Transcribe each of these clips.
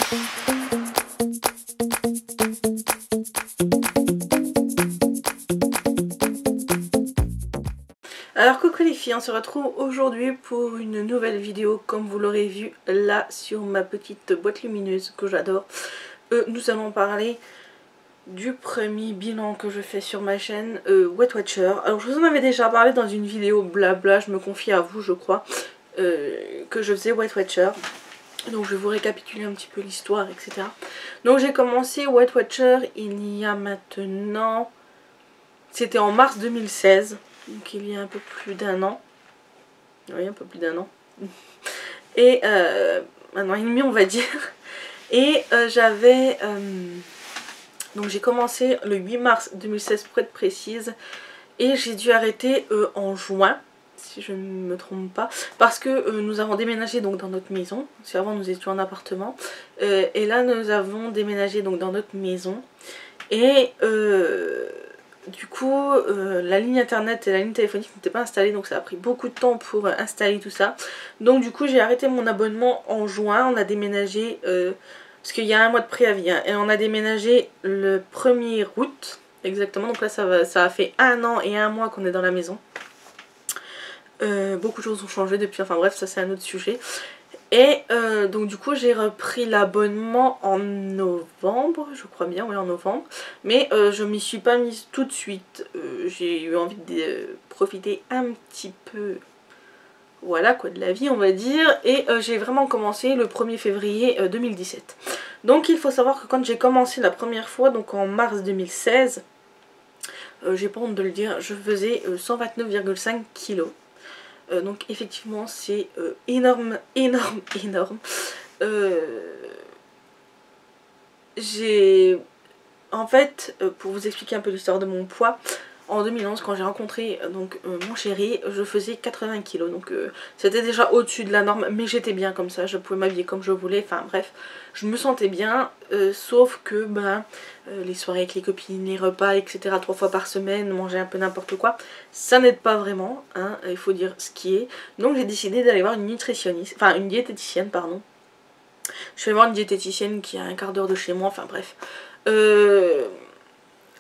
Alors coucou les filles, on se retrouve aujourd'hui pour une nouvelle vidéo comme vous l'aurez vu là sur ma petite boîte lumineuse que j'adore. Nous allons parler du premier bilan que je fais sur ma chaîne Weight Watcher. Alors je vous en avais déjà parlé dans une vidéo blabla, je me confie à vous je crois, que je faisais Weight Watcher. Donc je vais vous récapituler un petit peu l'histoire etc. Donc j'ai commencé Weight Watcher il y a maintenant, c'était en mars 2016. Donc il y a un peu plus d'un an. Oui, un peu plus d'un an. Et un an et demi on va dire. Et j'avais... donc j'ai commencé le 8 mars 2016 pour être précise. Et j'ai dû arrêter en juin, si je ne me trompe pas. Parce que nous avons déménagé donc dans notre maison. Parce qu'avant nous étions en appartement. Et là nous avons déménagé donc dans notre maison. Et... du coup, la ligne internet et la ligne téléphonique n'étaient pas installées, donc ça a pris beaucoup de temps pour installer tout ça. Donc du coup, j'ai arrêté mon abonnement en juin. On a déménagé, parce qu'il y a un mois de préavis, hein, et on a déménagé le 1er août, exactement. Donc là, ça a fait 1 an et 1 mois qu'on est dans la maison. Beaucoup de choses ont changé depuis, enfin bref, ça c'est un autre sujet. Et donc du coup j'ai repris l'abonnement en novembre, je crois bien, oui en novembre. Mais je m'y suis pas mise tout de suite, j'ai eu envie de profiter un petit peu, voilà quoi, de la vie on va dire. Et j'ai vraiment commencé le 1er février 2017. Donc il faut savoir que quand j'ai commencé la première fois, donc en mars 2016, j'ai pas honte de le dire, je faisais 129,5 kg. Donc effectivement c'est énorme, énorme, énorme. J'ai... En fait, pour vous expliquer un peu l'histoire de mon poids, en 2011 quand j'ai rencontré donc, mon chéri, je faisais 80 kg. Donc c'était déjà au-dessus de la norme, mais j'étais bien comme ça, je pouvais m'habiller comme je voulais, enfin bref, je me sentais bien, sauf que ben, les soirées avec les copines, les repas, etc. 3 fois par semaine, manger un peu n'importe quoi, ça n'aide pas vraiment, hein, il faut dire ce qui est. Donc j'ai décidé d'aller voir une nutritionniste, enfin une diététicienne pardon. Je vais voir une diététicienne qui a un quart d'heure de chez moi, enfin bref.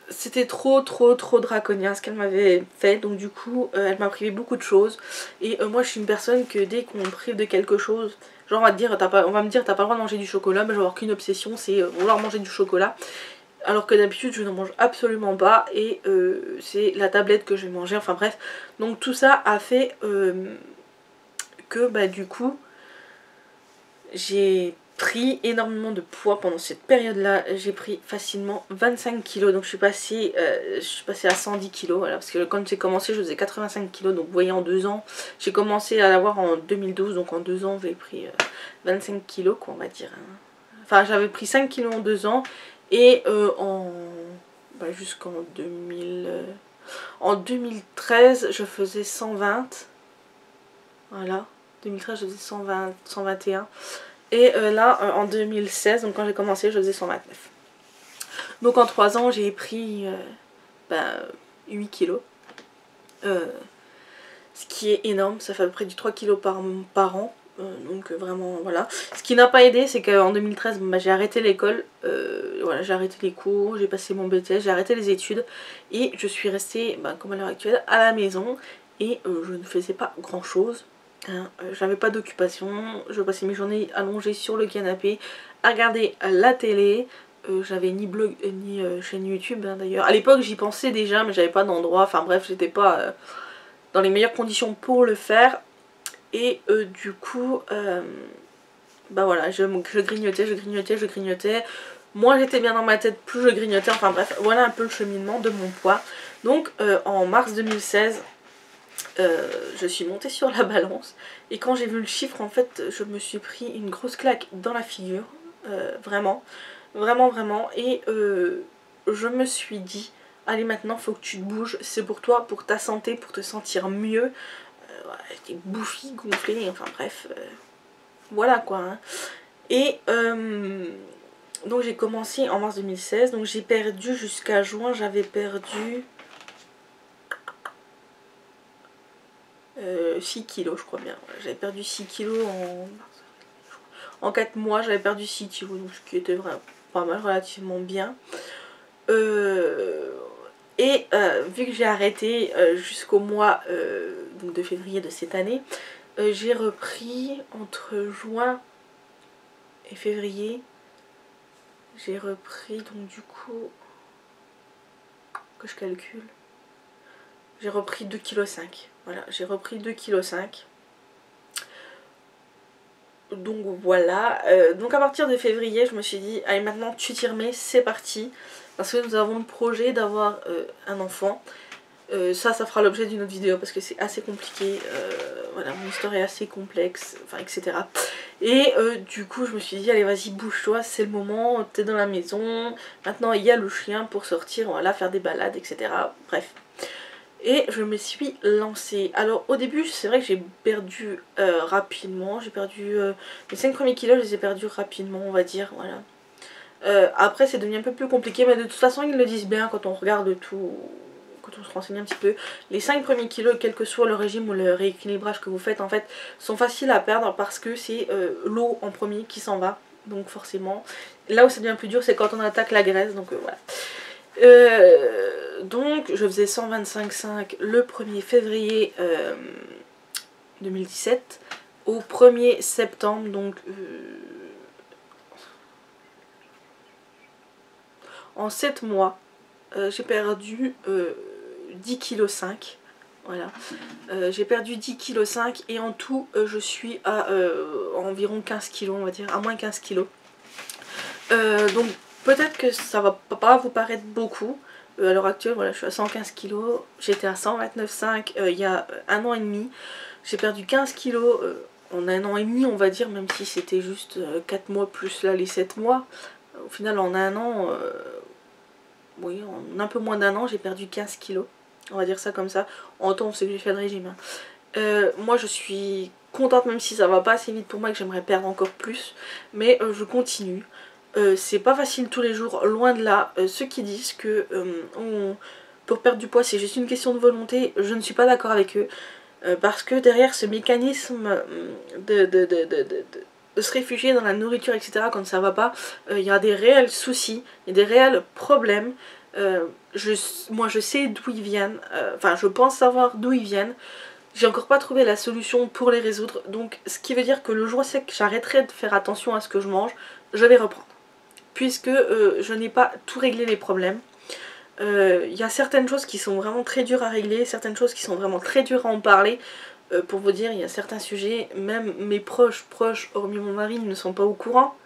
C'était trop draconien ce qu'elle m'avait fait, donc du coup elle m'a privé beaucoup de choses. Et moi je suis une personne que dès qu'on me prive de quelque chose, genre on va me dire t'as pas le droit de manger du chocolat, mais je vais avoir qu'une obsession, c'est vouloir manger du chocolat. Alors que d'habitude je n'en mange absolument pas, et c'est la tablette que je vais manger, enfin bref. Donc tout ça a fait que bah du coup j'ai pris énormément de poids pendant cette période là. J'ai pris facilement 25 kg, donc je suis passée à 110 kg, voilà, parce que quand j'ai commencé je faisais 85 kg, donc vous voyez en 2 ans, j'ai commencé à l'avoir en 2012, donc en 2 ans j'ai pris 25 kg quoi on va dire, hein. Enfin j'avais pris 5 kg en 2 ans, et jusqu'en en 2013 je faisais 120, voilà, 2013 je faisais 120, 121. Et là en 2016, donc quand j'ai commencé je faisais 129. Donc en 3 ans j'ai pris 8 kilos. Ce qui est énorme, ça fait à peu près du 3 kilos par an. Donc vraiment voilà. Ce qui n'a pas aidé, c'est qu'en 2013 j'ai arrêté l'école, voilà, j'ai arrêté les cours, j'ai passé mon BTS, j'ai arrêté les études. Et je suis restée, comme à l'heure actuelle, à la maison. Et je ne faisais pas grand chose. Hein, j'avais pas d'occupation, je passais mes journées allongées sur le canapé à regarder la télé. J'avais ni blog ni chaîne YouTube, hein, d'ailleurs. À l'époque j'y pensais déjà, mais j'avais pas d'endroit, enfin bref, j'étais pas dans les meilleures conditions pour le faire. Et du coup voilà, je grignotais. Moi j'étais bien dans ma tête, plus je grignotais, enfin bref, voilà un peu le cheminement de mon poids. Donc en mars 2016 je suis montée sur la balance, et quand j'ai vu le chiffre en fait je me suis pris une grosse claque dans la figure, vraiment, et je me suis dit allez maintenant faut que tu te bouges, c'est pour toi, pour ta santé, pour te sentir mieux. Voilà, j'étais bouffie, gonflée, enfin bref, voilà quoi, hein. Et donc j'ai commencé en mars 2016, donc j'ai perdu jusqu'à juin, j'avais perdu 6 kilos je crois bien. J'avais perdu 6 kilos En 4 mois j'avais perdu 6 kilos, donc ce qui était vraiment pas mal, relativement bien. Vu que j'ai arrêté jusqu'au mois donc de février de cette année, j'ai repris entre juin et février. J'ai repris donc du coup, que je calcule, j'ai repris 2,5 kg. Voilà, j'ai repris 2,5 kg. Donc voilà, donc à partir de février, je me suis dit, allez maintenant tu t'y remets, c'est parti. Parce que nous avons le projet d'avoir un enfant. Ça fera l'objet d'une autre vidéo parce que c'est assez compliqué. Voilà, mon histoire est assez complexe, enfin etc. Et du coup je me suis dit, allez vas-y bouge-toi, c'est le moment, t'es dans la maison. Maintenant il y a le chien pour sortir, voilà, faire des balades, etc. Bref. Et je me suis lancée. Alors au début c'est vrai que j'ai perdu rapidement. J'ai perdu les 5 premiers kilos, je les ai perdus rapidement on va dire. Voilà. Après c'est devenu un peu plus compliqué, mais de toute façon ils le disent bien quand on regarde tout, quand on se renseigne un petit peu. Les 5 premiers kilos, quel que soit le régime ou le rééquilibrage que vous faites en fait, sont faciles à perdre parce que c'est l'eau en premier qui s'en va. Donc forcément, là où c'est bien plus dur c'est quand on attaque la graisse, donc voilà. Donc je faisais 125,5 le 1er février 2017 au 1er septembre, donc en 7 mois j'ai perdu 10,5 kg. Voilà, j'ai perdu 10,5 kg et en tout je suis à environ 15 kg, on va dire, à moins 15 kg. Donc peut-être que ça va pas vous paraître beaucoup. À l'heure actuelle, voilà, je suis à 115 kg. J'étais à 129,5 il y a 1 an et demi. J'ai perdu 15 kg en 1 an et demi, on va dire, même si c'était juste 4 mois plus là les 7 mois. Au final, en 1 an, oui, en un peu moins d'1 an, j'ai perdu 15 kg. On va dire ça comme ça. En temps, on sait que j'ai fait le régime. Moi, je suis contente, même si ça va pas assez vite pour moi, que j'aimerais perdre encore plus. Mais je continue. C'est pas facile tous les jours, loin de là. Ceux qui disent que pour perdre du poids c'est juste une question de volonté, je ne suis pas d'accord avec eux. Parce que derrière ce mécanisme de se réfugier dans la nourriture, etc., quand ça va pas, il y a des réels soucis, il y a des réels problèmes. Moi je sais d'où ils viennent, enfin je pense savoir d'où ils viennent. J'ai encore pas trouvé la solution pour les résoudre, donc ce qui veut dire que le jour où que j'arrêterai de faire attention à ce que je mange, je vais reprendre. Puisque je n'ai pas tout réglé les problèmes. Il y a certaines choses qui sont vraiment très dures à régler, certaines choses qui sont vraiment très dures à en parler. Pour vous dire, il y a certains sujets, même mes proches, hormis mon mari, ne sont pas au courant.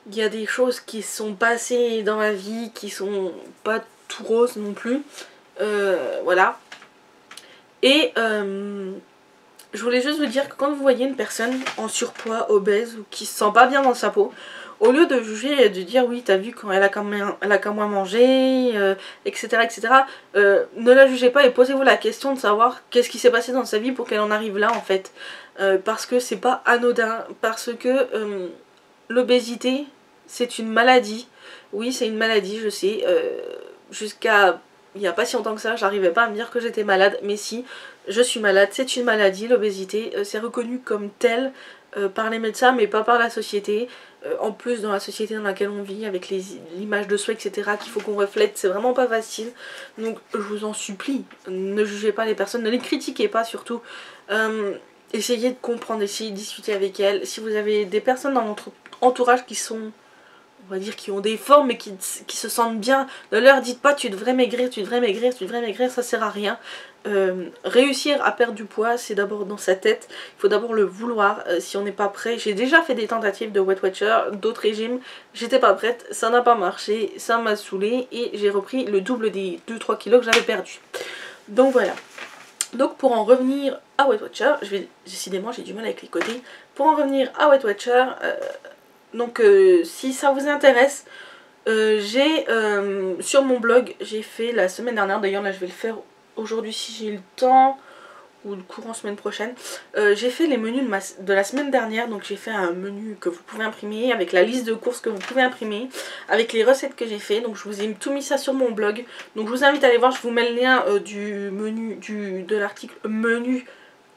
Il y a des choses qui sont passées dans ma vie, qui sont pas tout roses non plus. Voilà. Et je voulais juste vous dire que quand vous voyez une personne en surpoids, obèse, ou qui se sent pas bien dans sa peau, au lieu de juger et de dire oui t'as vu quand elle a qu'à moins mangé, etc. Ne la jugez pas et posez-vous la question de savoir qu'est-ce qui s'est passé dans sa vie pour qu'elle en arrive là en fait. Parce que c'est pas anodin, parce que l'obésité c'est une maladie. Oui c'est une maladie je sais, jusqu'à il n'y a pas si longtemps que ça j'arrivais pas à me dire que j'étais malade, mais si, je suis malade, c'est une maladie, l'obésité, c'est reconnu comme tel par les médecins mais pas par la société. En plus dans la société dans laquelle on vit, avec l'image de soi, etc. qu'il faut qu'on reflète, c'est vraiment pas facile. Donc je vous en supplie, ne jugez pas les personnes, ne les critiquez pas surtout. Essayez de comprendre, essayez de discuter avec elles. Si vous avez des personnes dans votre entourage qui sont, on va dire, qui ont des formes mais qui se sentent bien, ne leur dites pas tu devrais maigrir, tu devrais maigrir, tu devrais maigrir, ça sert à rien. Réussir à perdre du poids c'est d'abord dans sa tête, il faut d'abord le vouloir. Si on n'est pas prêt, j'ai déjà fait des tentatives de Weight Watcher, d'autres régimes, j'étais pas prête, ça n'a pas marché, ça m'a saoulée et j'ai repris le double des 2-3 kilos que j'avais perdu. Donc voilà. Donc pour en revenir à Weight Watcher, décidément j'ai du mal avec les côtés, pour en revenir à Weight Watcher, donc si ça vous intéresse, j'ai sur mon blog, j'ai fait la semaine dernière, d'ailleurs là je vais le faire aujourd'hui si j'ai le temps, ou le courant semaine prochaine, j'ai fait les menus de la semaine dernière. Donc j'ai fait un menu que vous pouvez imprimer, avec la liste de courses que vous pouvez imprimer, avec les recettes que j'ai fait. Donc je vous ai tout mis ça sur mon blog, donc je vous invite à aller voir. Je vous mets le lien du menu, de l'article menu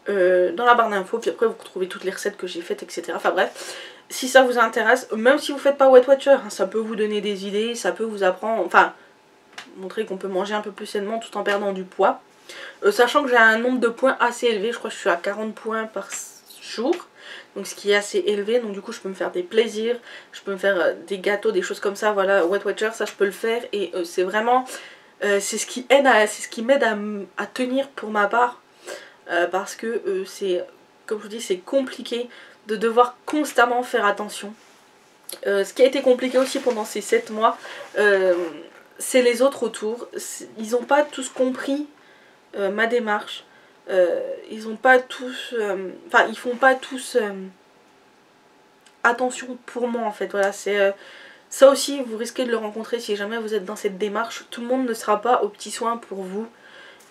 dans la barre d'infos, puis après vous retrouvez toutes les recettes que j'ai faites, etc. Enfin bref, si ça vous intéresse, même si vous faites pas Weight Watcher, hein, ça peut vous donner des idées, ça peut vous apprendre, enfin, montrer qu'on peut manger un peu plus sainement tout en perdant du poids. Sachant que j'ai un nombre de points assez élevé, je crois que je suis à 40 points par jour, donc ce qui est assez élevé, donc du coup je peux me faire des plaisirs, je peux me faire des gâteaux, des choses comme ça, voilà, Weight Watcher, ça je peux le faire, et c'est vraiment, c'est ce qui aide, c'est ce qui m'aide à tenir pour ma part, parce que c'est, comme je vous dis, c'est compliqué de devoir constamment faire attention. Ce qui a été compliqué aussi pendant ces 7 mois, c'est les autres autour, ils n'ont pas tous compris ma démarche. Ils ont pas tous, enfin ils font pas tous attention pour moi en fait. Voilà, c'est ça aussi, vous risquez de le rencontrer si jamais vous êtes dans cette démarche. Tout le monde ne sera pas aux petits soins pour vous,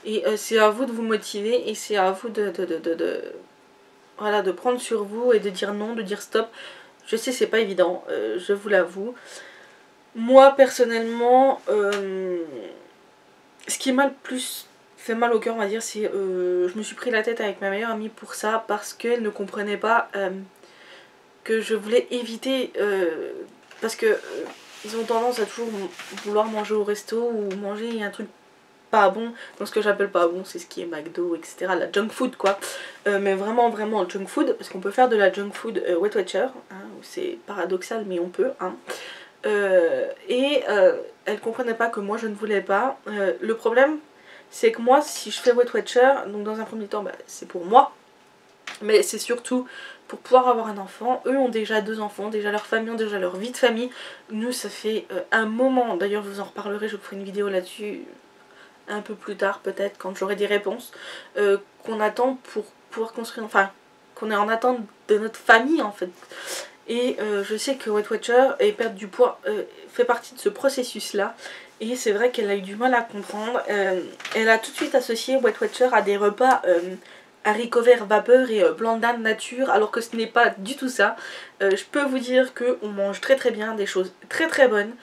et c'est à vous de vous motiver, et c'est à vous voilà, de prendre sur vous et de dire non, de dire stop. Je sais, c'est pas évident, je vous l'avoue. Moi personnellement, ce qui m'a le plus fait mal au cœur, on va dire, c'est je me suis pris la tête avec ma meilleure amie pour ça, parce qu'elle ne comprenait pas que je voulais éviter, parce que ils ont tendance à toujours vouloir manger au resto ou manger un truc pas bon. Donc ce que j'appelle pas bon, c'est ce qui est McDo, etc. La junk food quoi, mais vraiment vraiment junk food, parce qu'on peut faire de la junk food Weight Watcher, hein, c'est paradoxal mais on peut, hein. Elle comprenait pas que moi je ne voulais pas. Le problème c'est que moi si je fais Weight Watcher, donc dans un premier temps bah, c'est pour moi, mais c'est surtout pour pouvoir avoir un enfant. Eux ont déjà 2 enfants, déjà leur famille, ont déjà leur vie de famille. Nous ça fait un moment, d'ailleurs je vous en reparlerai, je vous ferai une vidéo là-dessus un peu plus tard peut-être quand j'aurai des réponses, qu'on attend pour pouvoir construire, enfin qu'on est en attente de notre famille en fait. Et je sais que Weight Watcher et perdre du poids fait partie de ce processus là, et c'est vrai qu'elle a eu du mal à comprendre. Elle a tout de suite associé Weight Watcher à des repas haricots verts vapeur et blanc d'âne nature, alors que ce n'est pas du tout ça. Je peux vous dire qu'on mange très très bien, des choses très très bonnes.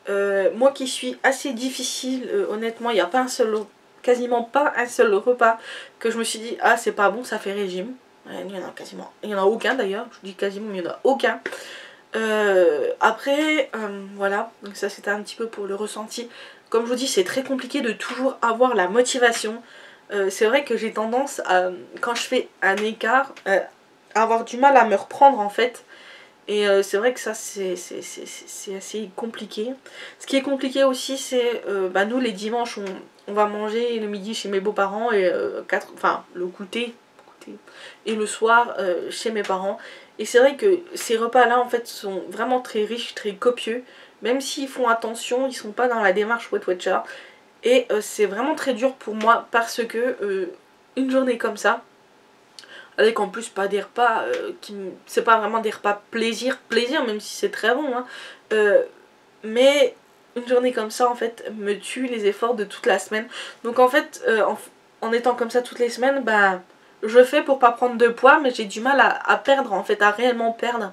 Moi qui suis assez difficile, honnêtement il n'y a pas un seul, quasiment pas un seul repas que je me suis dit ah c'est pas bon, ça fait régime. Il y en a quasiment, il y en a aucun d'ailleurs, je dis quasiment mais il n'y en a aucun. Après voilà, donc ça c'était un petit peu pour le ressenti. Comme je vous dis, c'est très compliqué de toujours avoir la motivation. C'est vrai que j'ai tendance à, quand je fais un écart, à avoir du mal à me reprendre en fait. Et c'est vrai que ça c'est assez compliqué. Ce qui est compliqué aussi c'est, bah, nous les dimanches on va manger le midi chez mes beaux-parents, et enfin le goûter et le soir chez mes parents. Et c'est vrai que ces repas là en fait sont vraiment très riches, très copieux. Même s'ils font attention, ils sont pas dans la démarche Weight Watcher. Et c'est vraiment très dur pour moi, parce que une journée comme ça, avec en plus pas des repas c'est pas vraiment des repas plaisir, même si c'est très bon, hein, mais une journée comme ça en fait me tue les efforts de toute la semaine. Donc en fait en étant comme ça toutes les semaines, bah je fais pour pas prendre de poids, mais j'ai du mal à perdre en fait, à réellement perdre.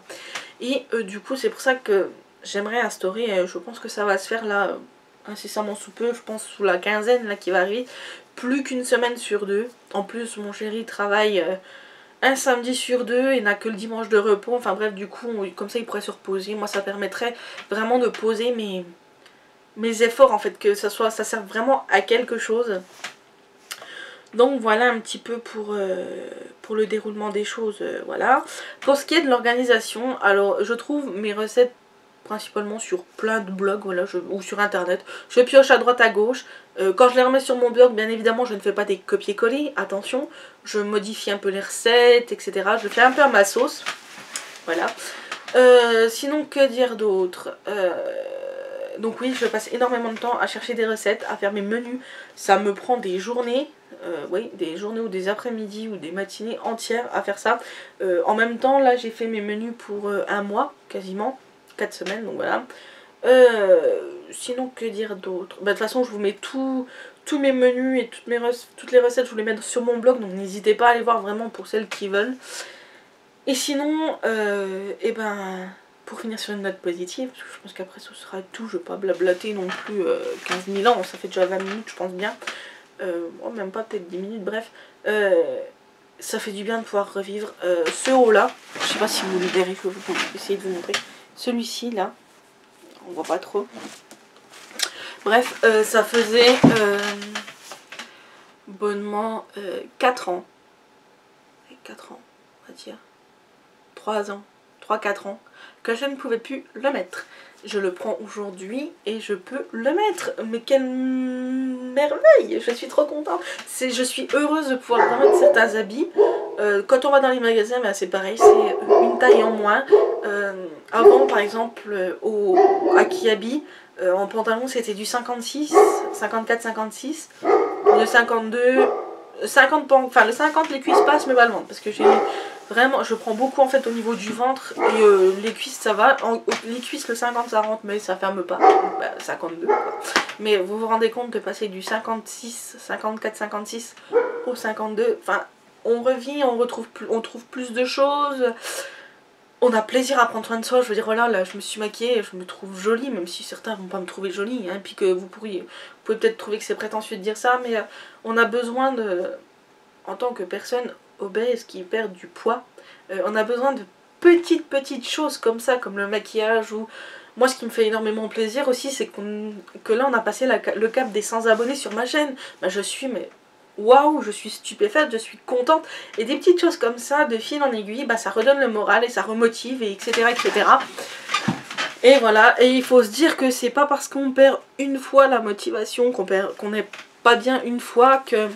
Et du coup c'est pour ça que j'aimerais instaurer, je pense que ça va se faire là incessamment sous peu, je pense sous la quinzaine là qui va arriver, plus qu'une semaine sur 2. En plus mon chéri travaille un samedi sur 2 et n'a que le dimanche de repos. Enfin bref, du coup comme ça il pourrait se reposer. Moi ça permettrait vraiment de poser mes efforts en fait, que ça serve vraiment à quelque chose. Donc voilà un petit peu pour le déroulement des choses, voilà. Pour ce qui est de l'organisation, alors je trouve mes recettes principalement sur plein de blogs, voilà, ou sur internet. Je pioche à droite à gauche. Quand je les remets sur mon blog, bien évidemment je ne fais pas des copier-coller, attention. Je modifie un peu les recettes, etc. Je fais un peu à ma sauce. Voilà. Sinon que dire d'autre, donc oui, je passe énormément de temps à chercher des recettes, à faire mes menus. Ça me prend des journées, oui, des journées ou des après-midi ou des matinées entières à faire ça. En même temps, là j'ai fait mes menus pour un mois, quasiment, 4 semaines, donc voilà. Sinon que dire d'autre, bah, de toute façon je vous mets tous mes menus et toutes les recettes, je vous les mets sur mon blog, donc n'hésitez pas à aller voir vraiment pour celles qui veulent. Et sinon, et ben, pour finir sur une note positive, parce que je pense qu'après ce sera tout, je ne vais pas blablater non plus 15 000 ans, ça fait déjà 20 minutes je pense bien, oh, même pas, peut-être 10 minutes, bref. ça fait du bien de pouvoir revivre ce haut là. Je sais pas si vous le verrez, je vais essayer de vous montrer. Celui-ci là, on voit pas trop. Bref, ça faisait bonnement 4 ans. 4 ans, on va dire. 3 ans, 3-4 ans, que je ne pouvais plus le mettre. Je le prends aujourd'hui et je peux le mettre. Mais quelle merveille! Je suis trop contente. Je suis heureuse de pouvoir remettre certains habits. Quand on va dans les magasins, ben c'est pareil, c'est une taille en moins. Avant, par exemple, à Kiabi, en pantalon, c'était du 56, 54, 56. Le 52, 50, enfin le 50, les cuisses passent, mais pas le ventre. Parce que j'ai vraiment, je prends beaucoup en fait au niveau du ventre et les cuisses ça va. Les cuisses, le 50 ça rentre, mais ça ferme pas. Donc, bah, 52 quoi. Mais vous vous rendez compte de passer du 56, 54, 56 au 52. Enfin, on revit, on trouve plus de choses. On a plaisir à prendre soin de soi. Je veux dire, voilà, là, je me suis maquillée, je me trouve jolie, même si certains vont pas me trouver jolie. Hein, puis que vous pouvez peut-être trouver que c'est prétentieux de dire ça, mais on a besoin de, en tant que personne obèse qui perd du poids, on a besoin de petites choses comme ça, comme le maquillage ou... Moi, ce qui me fait énormément plaisir aussi, c'est que là, on a passé le cap des 100 abonnés sur ma chaîne. Bah, je suis, mais waouh, je suis stupéfaite, je suis contente. Et des petites choses comme ça, de fil en aiguille, bah, ça redonne le moral et ça remotive, et etc. etc. Et voilà, et il faut se dire que c'est pas parce qu'on perd une fois la motivation, qu'on n'est pas bien une fois, que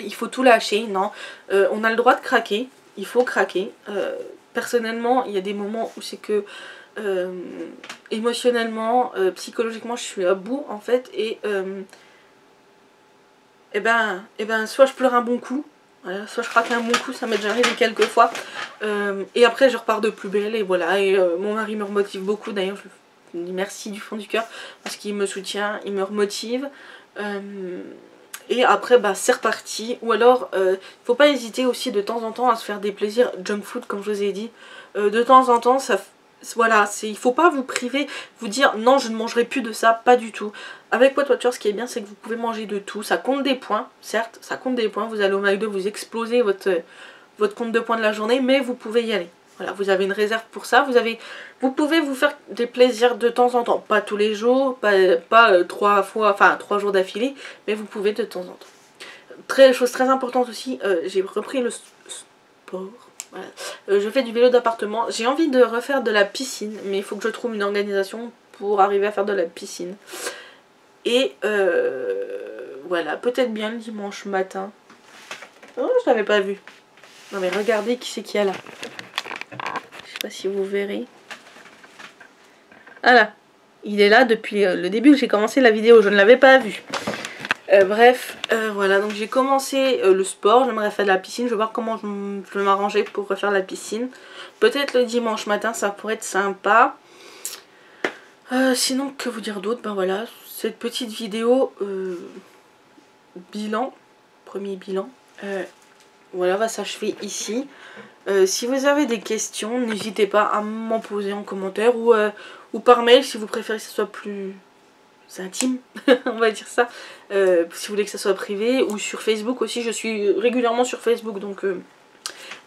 il faut tout lâcher. Non, on a le droit de craquer, il faut craquer. Personnellement, il y a des moments où c'est que émotionnellement, psychologiquement, je suis à bout en fait, et soit je pleure un bon coup, voilà, soit je craque un bon coup, ça m'est déjà arrivé quelques fois, et après je repars de plus belle, et voilà, et mon mari me remotive beaucoup, d'ailleurs je lui dis merci du fond du cœur, parce qu'il me soutient, il me remotive, et après bah c'est reparti. Ou alors faut pas hésiter aussi de temps en temps à se faire des plaisirs junk food, comme je vous ai dit, de temps en temps ça... Voilà, il faut pas vous priver, vous dire non je ne mangerai plus de ça, pas du tout. Avec Weight Watchers, ce qui est bien, c'est que vous pouvez manger de tout. Ça compte des points, certes, ça compte des points. Vous allez au McDo, vous explosez votre compte de points de la journée, mais vous pouvez y aller. Voilà, vous avez une réserve pour ça. Vous pouvez vous faire des plaisirs de temps en temps. Pas tous les jours, pas 3 jours d'affilée, mais vous pouvez de temps en temps. Chose très importante aussi, j'ai repris le sport. Voilà. Je fais du vélo d'appartement. J'ai envie de refaire de la piscine, mais il faut que je trouve une organisation pour arriver à faire de la piscine. Et voilà, peut-être bien le dimanche matin. Oh, je l'avais pas vu. Non mais regardez qui c'est qu'il y a là. Je sais pas si vous verrez. Ah là, il est là depuis le début que j'ai commencé la vidéo, je ne l'avais pas vu. Bref, voilà, donc j'ai commencé le sport, j'aimerais faire de la piscine, je vais voir comment je vais m'arranger pour refaire la piscine. Peut-être le dimanche matin, ça pourrait être sympa. Sinon, que vous dire d'autre? Ben voilà, cette petite vidéo bilan, premier bilan, voilà, va s'achever ici. Si vous avez des questions, n'hésitez pas à m'en poser en commentaire ou par mail si vous préférez que ce soit plus intime, on va dire ça. Si vous voulez que ça soit privé, ou sur Facebook aussi, je suis régulièrement sur Facebook, donc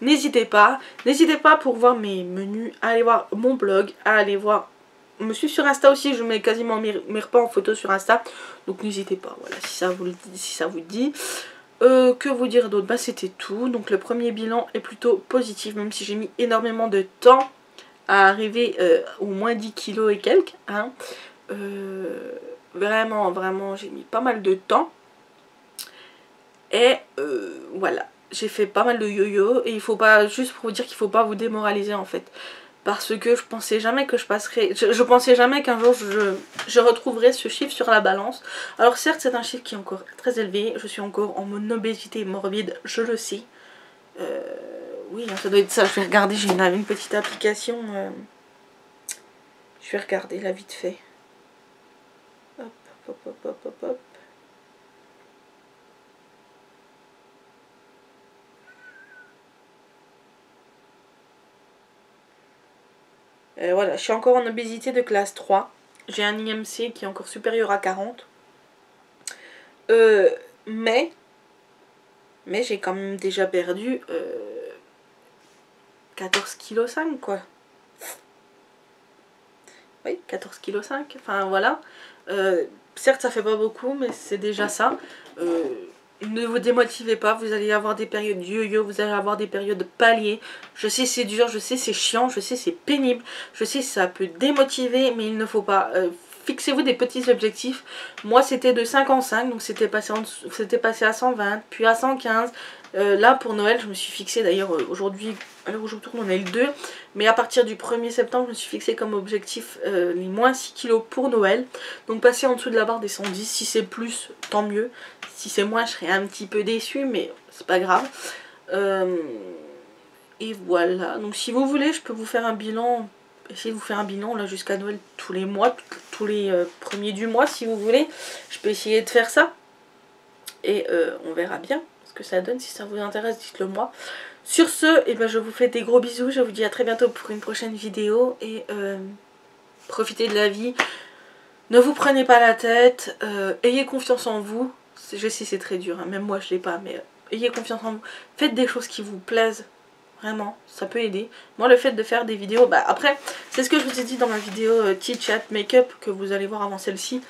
n'hésitez pas. N'hésitez pas pour voir mes menus, à aller voir mon blog, à aller voir... me suivre sur Insta aussi, je mets quasiment mes repas en photo sur Insta, donc n'hésitez pas, voilà, si ça vous dit. Que vous dire d'autre? Bah c'était tout. Donc le premier bilan est plutôt positif, même si j'ai mis énormément de temps à arriver au moins 10 kilos et quelques, hein. Vraiment j'ai mis pas mal de temps. Et voilà, j'ai fait pas mal de yo-yo. Et il faut pas, juste pour vous dire qu'il faut pas vous démoraliser en fait. Parce que je pensais jamais que je passerais... Je pensais jamais qu'un jour je retrouverais ce chiffre sur la balance. Alors certes c'est un chiffre qui est encore très élevé. Je suis encore en obésité morbide, je le sais. Oui, ça doit être ça. Je vais regarder, j'ai une petite application. Je vais regarder là vite fait. Hop, hop, hop, hop, hop, hop. Voilà, je suis encore en obésité de classe 3. J'ai un IMC qui est encore supérieur à 40. Mais Mais j'ai quand même déjà perdu 14,5 kg quoi. Oui, 14,5 kg. Enfin voilà. Certes ça fait pas beaucoup mais c'est déjà ça. Ne vous démotivez pas, vous allez avoir des périodes yo-yo, vous allez avoir des périodes paliers. Je sais c'est dur, je sais c'est chiant, je sais c'est pénible, je sais ça peut démotiver, mais il ne faut pas. Fixez-vous des petits objectifs. Moi c'était de 5 en 5, donc c'était passé à 120, puis à 115. Là pour Noël je me suis fixé, d'ailleurs aujourd'hui, à l'heure où je tourne on est le 2, mais à partir du 1er septembre je me suis fixé comme objectif les moins 6 kg pour Noël. Donc passer en dessous de la barre des 110, si c'est plus tant mieux. Si c'est moins, je serais un petit peu déçue, mais c'est pas grave. Et voilà. Donc si vous voulez, je peux vous faire un bilan. Essayer de vous faire un bilan là jusqu'à Noël tous les mois, tous les premiers du mois si vous voulez. Je peux essayer de faire ça. Et on verra bien ce que ça donne. Si ça vous intéresse, dites-le moi. Sur ce, eh ben, je vous fais des gros bisous. Je vous dis à très bientôt pour une prochaine vidéo. Et profitez de la vie. Ne vous prenez pas la tête. Ayez confiance en vous. Je sais c'est très dur, hein. Même moi je l'ai pas, mais ayez confiance en vous. Faites des choses qui vous plaisent, vraiment, ça peut aider. Moi le fait de faire des vidéos, bah après, c'est ce que je vous ai dit dans ma vidéo Tea Chat Make-up, que vous allez voir avant celle-ci.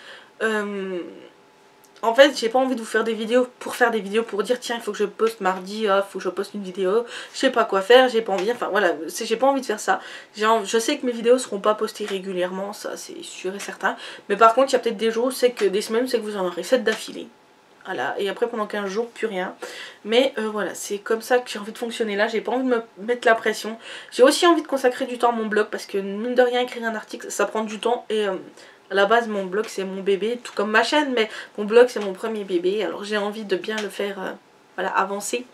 En fait j'ai pas envie de vous faire des vidéos pour dire tiens il faut que je poste mardi, il faut que je poste une vidéo, je sais pas quoi faire, j'ai pas envie, enfin voilà, j'ai pas envie de faire ça. Je sais que mes vidéos seront pas postées régulièrement, ça c'est sûr et certain, mais par contre il y a peut-être des jours, c'est que des semaines, c'est que vous en aurez 7 d'affilée. Voilà, et après pendant 15 jours, plus rien. Mais voilà, c'est comme ça que j'ai envie de fonctionner là, j'ai pas envie de me mettre la pression. J'ai aussi envie de consacrer du temps à mon blog, parce que mine de rien, écrire un article, ça prend du temps. Et à la base, mon blog c'est mon bébé, tout comme ma chaîne, mais mon blog c'est mon premier bébé. Alors j'ai envie de bien le faire voilà, avancer.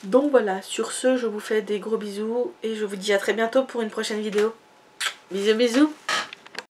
Donc voilà, sur ce, je vous fais des gros bisous, et je vous dis à très bientôt pour une prochaine vidéo. Bisous bisous.